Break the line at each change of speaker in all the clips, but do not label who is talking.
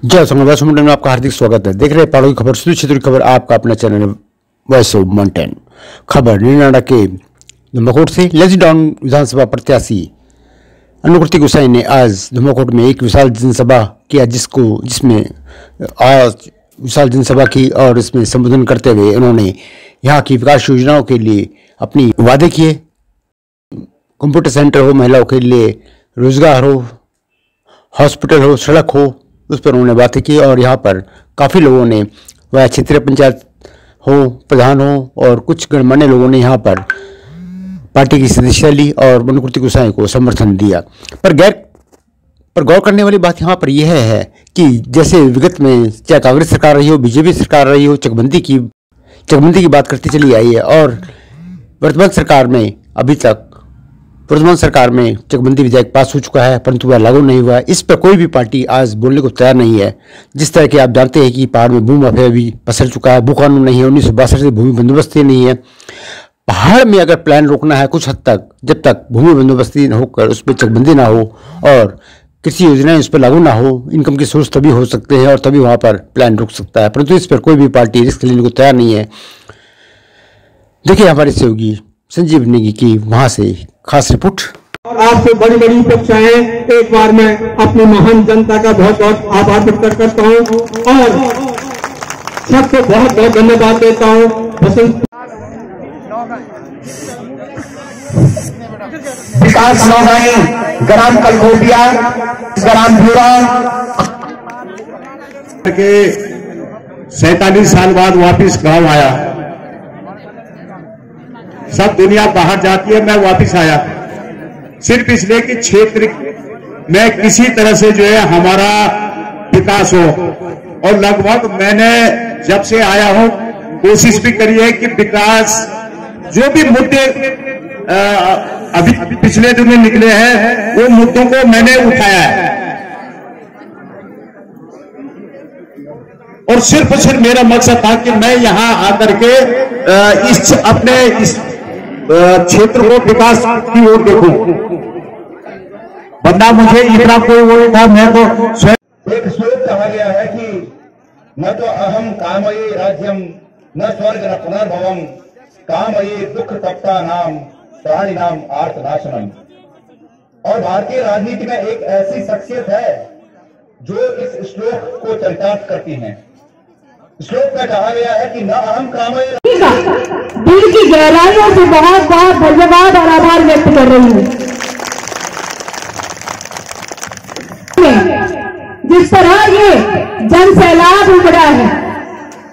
जय संवाद सुमन में आपका हार्दिक स्वागत है। देख रहे हैं पहाड़ों की खबर, सुदूर क्षेत्र की खबर, आपका अपना चैनल वॉइस ऑफ माउंटेन। खबर नीनाडा के धुमाकोट से लजडाउन विधानसभा प्रत्याशी अनुकृति गोसाई ने आज धुमाकोट में एक विशाल जनसभा किया, जिसमें आज विशाल जनसभा की और इसमें संबोधन करते हुए उन्होंने यहाँ की विकास योजनाओं के लिए अपनी वादे किए। कंप्यूटर सेंटर हो, महिलाओं के लिए रोजगार हो, हॉस्पिटल हो, सड़क हो, उस पर उन्होंने बातें की। और यहाँ पर काफ़ी लोगों ने, वह क्षेत्रीय पंचायत हो, प्रधान हो और कुछ गणमान्य लोगों ने यहाँ पर पार्टी की सदस्यता ली और अनुकृति गोसाई को समर्थन दिया। पर गौर करने वाली बात यहाँ पर यह है कि जैसे विगत में चाहे कांग्रेस सरकार रही हो, बीजेपी सरकार रही हो, चकबंदी की बात करती चली आई है और वर्तमान सरकार में चकबंदी विधेयक पास हो चुका है, परंतु वह लागू नहीं हुआ है। इस पर कोई भी पार्टी आज बोलने को तैयार नहीं है। जिस तरह के आप जानते हैं कि पहाड़ में भूमि माफिया भी पसर चुका है, भू कानून नहीं है, 1962 से भूमि बंदोबस्ती नहीं है। पहाड़ में अगर प्लान रोकना है कुछ हद तक, जब तक भूमि बंदोबस्ती होकर उस पर चकबंदी ना हो और कृषि योजनाएं उस पर लागू ना हो, इनकम की सोर्स तभी हो सकते हैं और तभी वहां पर प्लान रुक सकता है, परंतु इस पर कोई भी पार्टी रिस्क लेने को तैयार नहीं है। देखिए हमारे सहयोगी संजीव नेगी की वहां से खास रिपोर्ट।
और आपसे बड़ी बड़ी अपेक्षाएं, एक बार मैं अपनी महान जनता का बहुत बहुत आभार व्यक्त करता हूं और सबको बहुत बहुत धन्यवाद देता हूं।
विकास नौगाई, ग्राम कलकोटिया, ग्राम भूरा
के 47 साल बाद वापिस गांव आया। सब दुनिया बाहर जाती है, मैं वापिस आया सिर्फ इसलिए कि क्षेत्र में किसी तरह से जो है हमारा विकास हो। और लगभग मैंने जब से आया हूं कोशिश भी करी है कि विकास जो भी मुद्दे अभी पिछले दिन में निकले हैं वो मुद्दों को मैंने उठाया है और सिर्फ मेरा मकसद था कि मैं यहां आकर के अपने इस क्षेत्र को विकास की ओर देखूं, वरना मुझे इतना कोई वो था। मैं तो
एक श्लोक कहा गया है कि न तो अहम कामये राज्यम न स्वर्ग न पुनर्भवम कामये दुख तप्ता नाम प्राणी नाम आर्तनाशनम। और भारतीय राजनीति में एक ऐसी शख्सियत है जो इस श्लोक को चरितार्थ करती है। श्लोक में कहा गया है कि न अहम कामये,
दिल की गहराइयों से बहुत बहुत धन्यवाद और आभार व्यक्त कर रही हूँ। जिस तरह ये जन सैलाब उमड़ा है,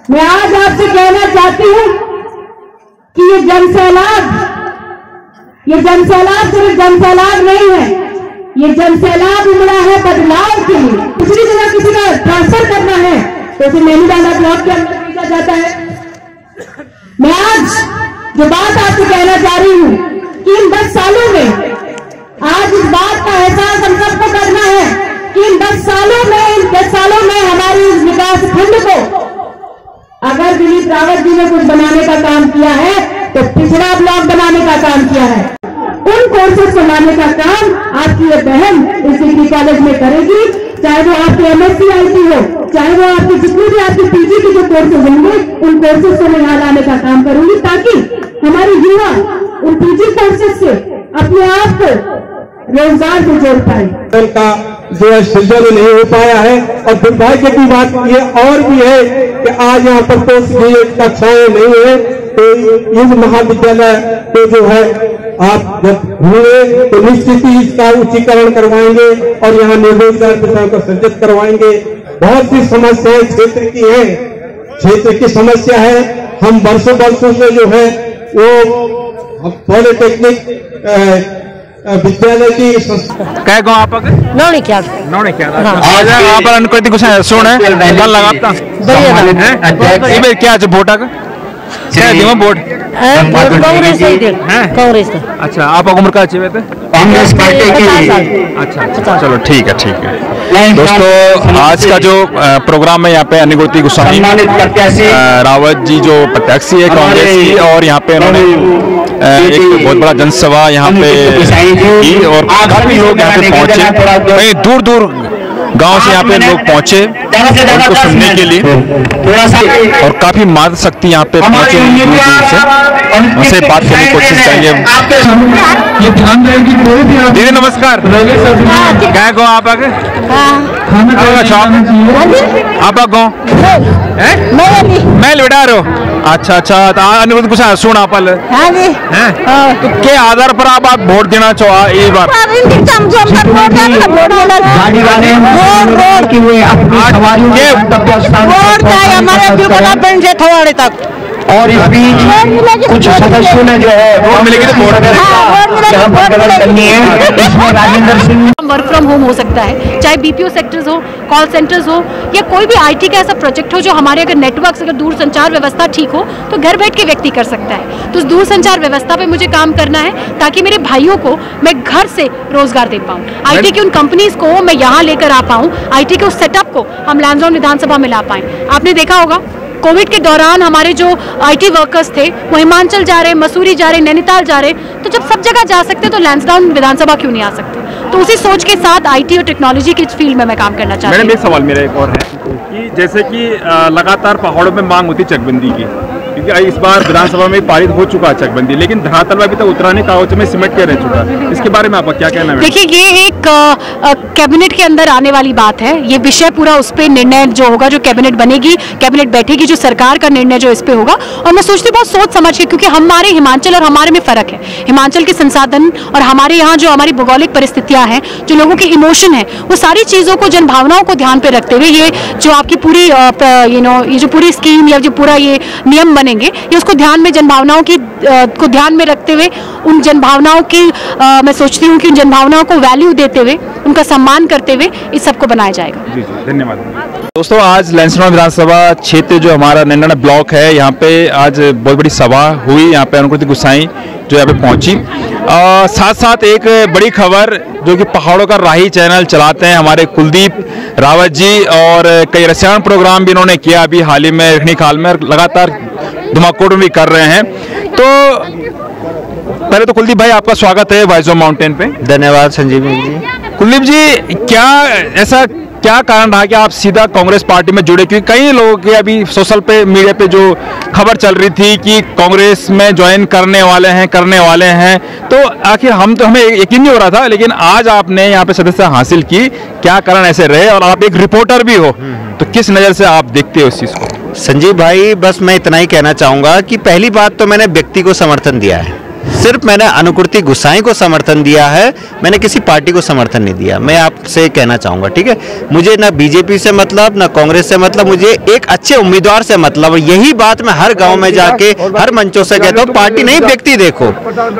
मैं आज आपसे कहना चाहती हूँ कि ये जन सैलाब सिर्फ जन सैलाब नहीं है, ये जन सैलाब उमड़ा है बदलाव के लिए। दूसरी जगह किसी का ट्रांसफर करना है तो उसे नैनीडाला ब्लॉक के अंदर भेजा जाता है। मैं आज जो बात आपसे कहना चाह रही हूं कि इन 10 सालों में, आज इस बात का एहसास हम सबको करना है कि इन 10 सालों में हमारी इस विकास खंड को अगर दिलीप रावत जी ने कुछ बनाने का काम किया है तो पिछड़ा ब्लॉक बनाने का काम किया है। उन कोर्सेज को लाने का काम आपकी ये बहन इस डिग्री कॉलेज में करेगी, चाहे वो आपके MSc IT हो, चाहे वो आपके जितने भी आपके PG के जो कोर्सेज होंगे, उन कोर्सेज को मैं यहाँ लाने का काम करूंगी ताकि हमारे युवा उन PG कोर्सेज से अपने आप को रोजगार से जोड़ पाए।
का जो है सृजन नहीं हो पाया है और दुर्भाग्य की बात ये और भी है कि आज यहाँ पर पोस्ट ग्रेजुएट कक्षाएं नहीं है, तो इस महाविद्यालय को जो है आप जब हुए तो निश्चित ही इसका उच्चीकरण करवाएंगे और यहाँ निर्रोजगार किसानों को सृजित करवाएंगे। बहुत सी समस्याएं क्षेत्र की है, क्षेत्र की समस्या है। हम वर्षों से जो है वो पॉलिटेक्निक विद्यालय की
क्या गाँव आप
नौनी क्या
आज यहाँ पर अनुकृति गोसाई सोने गल लगाता क्या वोटा का बोर्ड
कांग्रेस का।
अच्छा, आप उम्र का चाहिए थे
कांग्रेस पार्टी की।
अच्छा, चलो ठीक है। दोस्तों आज का जो प्रोग्राम है यहाँ पे अनुकृति गोसाई रावत जी जो प्रत्याशी है कांग्रेस की, और यहाँ पे उन्होंने एक बहुत बड़ा जनसभा यहाँ पे की और काफी लोग यहाँ पे पहुंचे। कहीं दूर दूर गांव से यहाँ पे लोग पहुंचे उनको सुनने के लिए, और काफी मातृ शक्ति यहाँ पे पहुंचे दूर दूर से, उनसे बात करने की कोशिश करेंगे। दीदी नमस्कार, क्या गाँव आप आगे आप गाँव मैं लुटा रहे हो? अच्छा अच्छा, अनुरोध कुछ सुन आप तो के आधार पर आप वोट देना चाहो इस बार?
हमारे तक और इस बीच कुछ सदस्यों ने जो है वोट मिलेगी तो वोट करनी है। इसमें Rajendra Singh
work from home हो सकता है, चाहे बीपीओ सेक्टर्स हो, कॉल सेंटर्स हो, या कोई भी आईटी का ऐसा प्रोजेक्ट हो जो हमारे अगर नेटवर्क अगर दूर संचार व्यवस्था ठीक हो तो घर बैठ के व्यक्ति कर सकता है। तो उस दूर संचार व्यवस्था पे मुझे काम करना है ताकि मेरे भाइयों को मैं घर से रोजगार दे पाऊँ, आईटी की उन कंपनीज को मैं यहाँ लेकर आ पाऊँ, आईटी के उस सेटअप को हम लैंसडाउन विधानसभा में ला पाएँ। आपने देखा होगा कोविड के दौरान हमारे जो आईटी वर्कर्स थे वो हिमाचल जा रहे, मसूरी जा रहे, नैनीताल जा रहे, तो जब सब जगह जा सकते तो लैंसडाउन विधानसभा क्यों नहीं आ सकते? तो उसी सोच के साथ आईटी और टेक्नोलॉजी के फील्ड में मैं काम करना चाहती हूँ।
मैडम एक सवाल मेरा एक और है कि जैसे कि लगातार पहाड़ों में मांग होती चकबंदी की, क्योंकि इस बार विधानसभा में पारित हो चुका है चकबंदी, लेकिन धरातल में अभी तक उतरा नहीं, कागज में सिमट के रह चुका है। इसके बारे में आपका क्या कहना है?
देखिए, ये एक कैबिनेट के अंदर आने वाली बात है। ये विषय पूरा उस पर निर्णय जो होगा, जो कैबिनेट बनेगी, कैबिनेट बैठेगी, जो सरकार का निर्णय जो इस पे होगा। और मैं सोचती बहुत सोच समझ के, क्योंकि हमारे हिमाचल और हमारे में फर्क है। हिमाचल के संसाधन और हमारे यहाँ जो हमारी भौगोलिक परिस्थितियाँ हैं, जो लोगों के इमोशन है, वो सारी चीज़ों को, जन भावनाओं को ध्यान पे रखते हुए ये जो आपकी पूरी ये जो पूरी स्कीम या जो पूरा ये नियम बनेंगे, ये उसको ध्यान में, जन भावनाओं की को ध्यान में रखते हुए, उन जन भावनाओं की मैं सोचती हूँ कि उन जन भावनाओं को वैल्यू देते हुए, उनका सम्मान करते हुए इस सबको बनाया जाएगा।
जी जी, धन्यवाद। दोस्तों, आज लैंसडाउन विधानसभा क्षेत्र जो हमारा नैनाना ब्लॉक है, यहाँ पे आज बहुत बड़ी सभा हुई। यहाँ पे अनुकृति गुसाई जो यहाँ पे पहुंची, साथ साथ एक बड़ी खबर जो कि पहाड़ों का राही चैनल चलाते हैं हमारे कुलदीप रावत जी, और कई रसायन प्रोग्राम भी इन्होंने किया अभी हाल ही में रखनी खाल में, लगातार धुमाकोट में भी कर रहे हैं। तो पहले तो कुलदीप भाई आपका स्वागत है वॉइस ऑफ माउंटेन पे।
धन्यवाद संजीव जी।
कुलदीप जी, क्या ऐसा क्या कारण रहा कि आप सीधा कांग्रेस पार्टी में जुड़े? क्योंकि कई लोगों के अभी सोशल पे मीडिया पे जो खबर चल रही थी कि कांग्रेस में ज्वाइन करने वाले हैं, तो आखिर हमें यकीन नहीं हो रहा था, लेकिन आज आपने यहाँ पे सदस्यता हासिल की। क्या कारण ऐसे रहे? और आप एक रिपोर्टर भी हो, तो किस नज़र से आप देखते हो इस चीज़ को?
संजीव भाई, बस मैं इतना ही कहना चाहूँगा कि पहली बात तो मैंने व्यक्ति को समर्थन दिया है, सिर्फ मैंने अनुकृति गुसाई को समर्थन दिया है, मैंने किसी पार्टी को समर्थन नहीं दिया। मैं आपसे कहना चाहूँगा, ठीक है, मुझे ना बीजेपी से मतलब, ना कांग्रेस से मतलब, मुझे एक अच्छे उम्मीदवार से मतलब। यही बात मैं हर गांव में जाके हर मंचों से कहता हूँ, पार्टी नहीं व्यक्ति देखो।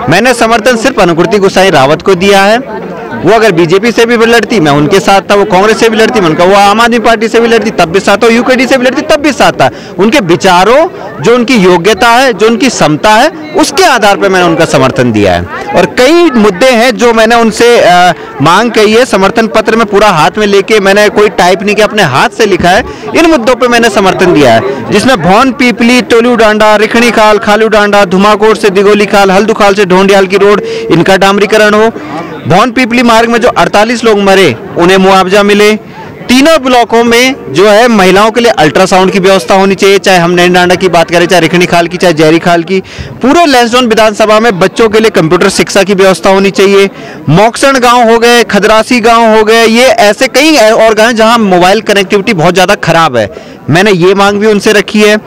मैंने समर्थन सिर्फ अनुकृति गुसाई रावत को दिया है। वो अगर बीजेपी से भी लड़ती मैं उनके साथ था, वो कांग्रेस से भी लड़ती मैं उनका, वो आम आदमी पार्टी से भी लड़ती तब भी साथ था, यूकेडी से भी लड़ती तब भी साथ था। उनके विचारों, जो उनकी योग्यता है, जो उनकी क्षमता है, उसके आधार पर मैंने उनका समर्थन दिया है। और कई मुद्दे हैं जो मैंने उनसे मांग की है, समर्थन पत्र में पूरा हाथ में लेके, मैंने कोई टाइप नहीं किया, अपने हाथ से लिखा है। इन मुद्दों पे मैंने समर्थन दिया है, जिसमें भौन पीपली, टोलू डांडा, रिखणी खाल, खालू डांडा, धुमाकोट से दिगोली खाल, हल्दू खाल से ढोंडियाल की रोड, इनका डामरीकरण हो। भौन पीपली मार्ग में जो 48 लोग मरे उन्हें मुआवजा मिले। तीनों ब्लॉकों में जो है महिलाओं के लिए अल्ट्रासाउंड की व्यवस्था होनी चाहिए, चाहे हम नैनडांडा की बात करें, चाहे रिखणी खाल की, चाहे जैरी खाल की। पूरे लैंसडाउन विधानसभा में बच्चों के लिए कंप्यूटर शिक्षा की व्यवस्था होनी चाहिए। मोक्सण गांव हो गए, खदरासी गांव हो गए, ये ऐसे कई और गांव जहां मोबाइल कनेक्टिविटी बहुत ज़्यादा खराब है, मैंने ये मांग भी उनसे रखी है।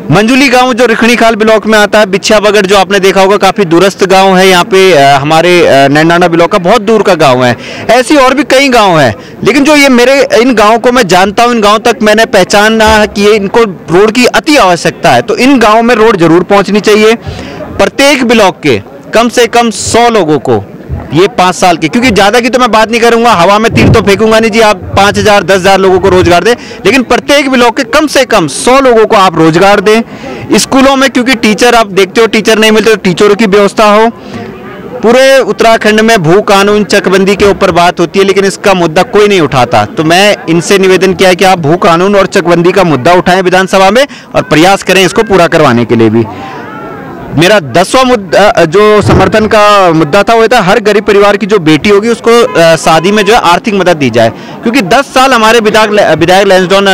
मंजुली गांव जो रिखणी खाल ब्लॉक में आता है, बिछा बगड़ जो आपने देखा होगा, काफ़ी दूरस्थ गांव है, यहाँ पे हमारे नैनडांडा ब्लॉक का बहुत दूर का गांव है। ऐसी और भी कई गांव हैं, लेकिन जो ये मेरे इन गांव को मैं जानता हूँ, इन गांव तक मैंने पहचाना है कि इनको रोड की अति आवश्यकता है, तो इन गाँव में रोड जरूर पहुँचनी चाहिए। प्रत्येक ब्लॉक के कम से कम 100 लोगों को ये 5 साल के, क्योंकि ज़्यादा की तो मैं बात नहीं करूंगा, हवा में तीर तो फेंकूंगा नहीं जी, आप 5000 10,000 लोगों को रोजगार दें, लेकिन प्रत्येक ब्लॉक के कम से कम 100 लोगों को आप रोजगार दें। स्कूलों में, क्योंकि टीचर आप देखते हो टीचर नहीं मिलते, तो टीचरों की व्यवस्था हो। पूरे उत्तराखंड में भू कानून चकबंदी के ऊपर बात होती है, लेकिन इसका मुद्दा कोई नहीं उठाता, तो मैं इनसे निवेदन किया है कि आप भू कानून और चकबंदी का मुद्दा उठाएं विधानसभा में और प्रयास करें इसको पूरा करवाने के लिए भी। मेरा 10वां मुद्दा जो समर्थन का मुद्दा था वो था हर गरीब परिवार की जो बेटी होगी उसको शादी में जो है आर्थिक मदद दी जाए, क्योंकि 10 साल हमारे विधायक लैंसडाउन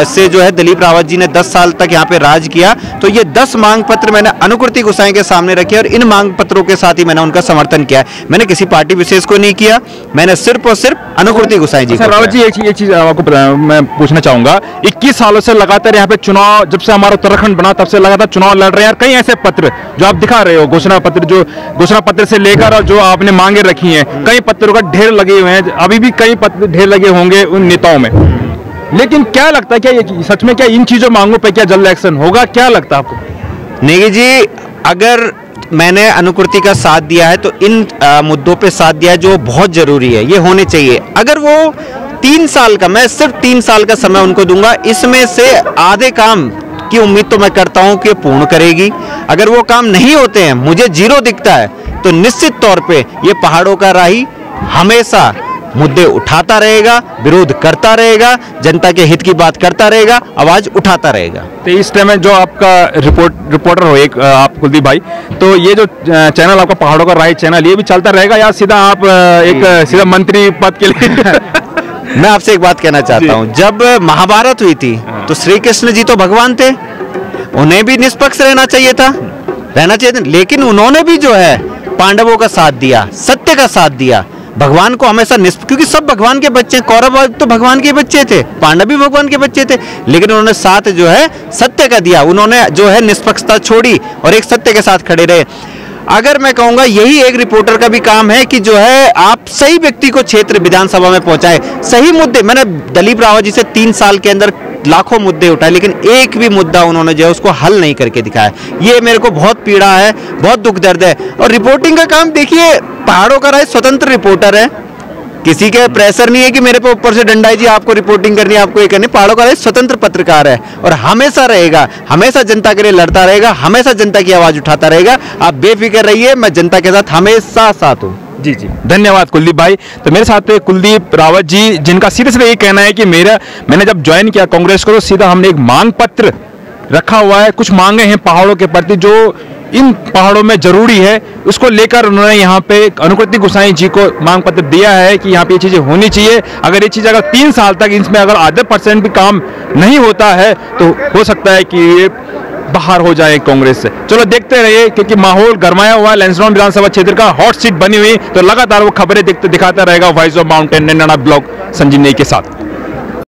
से जो है दिलीप रावत जी ने 10 साल तक यहाँ पे राज किया। तो ये 10 मांग पत्र मैंने अनुकृति गोसाई के सामने रखे और इन मांग पत्रों के साथ ही मैंने उनका समर्थन किया। मैंने किसी पार्टी विशेष को नहीं किया, मैंने सिर्फ और सिर्फ अनुकृति गोसाई जी।
रावत जी एक चीज आपको मैं पूछना चाहूंगा, 21 सालों से लगातार यहाँ पे चुनाव, जब से हमारा उत्तराखंड बना तब से लगातार चुनाव लड़ रहे हैं। कई ऐसे पत्र जो आप दिखा रहे हो, घोषणा पत्र से लेकर और जो आपने मांगे रखी हैं, कई पत्रों का ढेर लगे हुए हैं, अभी भी कई पत्र ढेर लगे होंगे उन नेताओं में। लेकिन क्या लगता है, क्या ये सच में क्या इन चीजों मांगों पे क्या जल्द एक्शन होगा, क्या लगता है आपको?
नेगी जी, अगर मैंने अनुकृति का साथ दिया है तो इन मुद्दों पे साथ दिया है जो बहुत जरूरी है, ये होने चाहिए। अगर वो 3 साल का, मैं सिर्फ 3 साल का समय उनको दूंगा, इसमें से आधे काम की उम्मीद तो मैं करता हूं कि पूर्ण करेगी। अगर वो काम नहीं होते हैं, मुझे 0 दिखता है, तो निश्चित तौर पे ये पहाड़ों का राही हमेशा मुद्दे उठाता रहेगा, विरोध करता रहेगा, जनता के हित की बात करता रहेगा, आवाज उठाता रहेगा।
तो इस टाइम में जो आपका रिपोर्टर हो एक आप कुलदीप भाई, तो ये जो चैनल आपका पहाड़ों का राही चैनल, ये भी चलता रहेगा या सीधा आप सीधा मंत्री पद के लिए?
मैं आपसे एक बात कहना चाहता हूँ, जब महाभारत हुई थी तो श्री कृष्ण जी तो भगवान थे, उन्हें भी निष्पक्ष रहना चाहिए था, लेकिन उन्होंने भी जो है पांडवों का साथ दिया, सत्य का साथ दिया। भगवान को हमेशा क्योंकि सब भगवान के बच्चे, कौरव तो भगवान के बच्चे थे, पांडव भी भगवान के बच्चे थे, लेकिन उन्होंने साथ जो है सत्य का दिया, उन्होंने जो है निष्पक्षता छोड़ी और एक सत्य के साथ खड़े रहे। अगर मैं कहूंगा यही एक रिपोर्टर का भी काम है कि जो है आप सही व्यक्ति को क्षेत्र विधानसभा में पहुंचाए, सही मुद्दे। मैंने दिलीप रावत जी से 3 साल के अंदर लाखों मुद्दे उठाए, लेकिन एक भी मुद्दा उन्होंने जो है उसको हल नहीं करके दिखाया। ये मेरे को बहुत पीड़ा है, बहुत दुख दर्द है। और रिपोर्टिंग का काम देखिए, पहाड़ों का राय स्वतंत्र रिपोर्टर है, किसी के प्रेशर नहीं है कि मेरे पे ऊपर से डंडा है जी आपको रिपोर्टिंग करनी है, आपको ये करनी। पहाड़ों का राय स्वतंत्र पत्रकार है और हमेशा रहेगा, हमेशा जनता के लिए लड़ता रहेगा, हमेशा जनता की आवाज उठाता रहेगा। आप बेफिक्र रहिए, मैं जनता के साथ हमेशा साथ हूँ।
जी जी, धन्यवाद कुलदीप भाई। तो मेरे साथ कुलदीप रावत जी, जिनका सीधे सीधे ये कहना है कि मैंने जब ज्वाइन किया कांग्रेस को तो सीधा हमने एक मांग पत्र रखा हुआ है, कुछ मांगे हैं पहाड़ों के प्रति जो इन पहाड़ों में जरूरी है, उसको लेकर उन्होंने यहाँ पे अनुकृति गोसाई जी को मांग पत्र दिया है कि यहाँ पे ये चीजें होनी चाहिए। अगर ये चीज अगर 3 साल तक इसमें अगर आधे % भी काम नहीं होता है तो हो सकता है कि ये बाहर हो जाए कांग्रेस से। चलो देखते रहिए, क्योंकि माहौल गरमाया हुआ है, लैंसडाउन विधानसभा क्षेत्र का हॉट सीट बनी हुई, तो लगातार वो खबरें दिखाता रहेगा voice of mountain Nainana blog संजीवनी के साथ।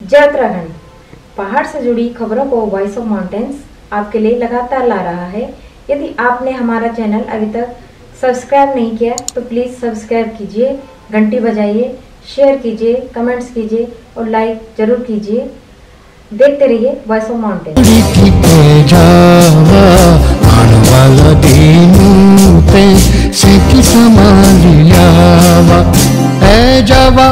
जय उत्तराखंड, पहाड़ से जुड़ी खबरों को वॉइस ऑफ माउंटेन्स आपके लिए लगातार ला रहा है। यदि आपने हमारा चैनल अभी तक सब्सक्राइब नहीं किया तो प्लीज़ सब्सक्राइब कीजिए, घंटी बजाइए, शेयर कीजिए, कमेंट्स कीजिए और लाइक जरूर कीजिए। देखते रहिए voice of mountain.
A Java